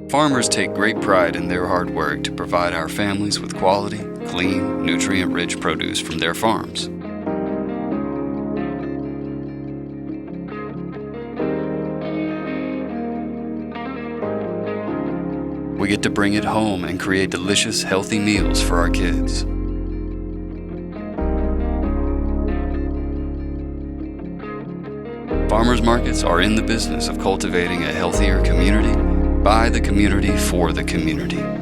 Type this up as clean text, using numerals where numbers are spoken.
Farmers take great pride in their hard work to provide our families with quality, clean, nutrient-rich produce from their farms. We get to bring it home and create delicious, healthy meals for our kids. Farmers markets are in the business of cultivating a healthier community, by the community, for the community.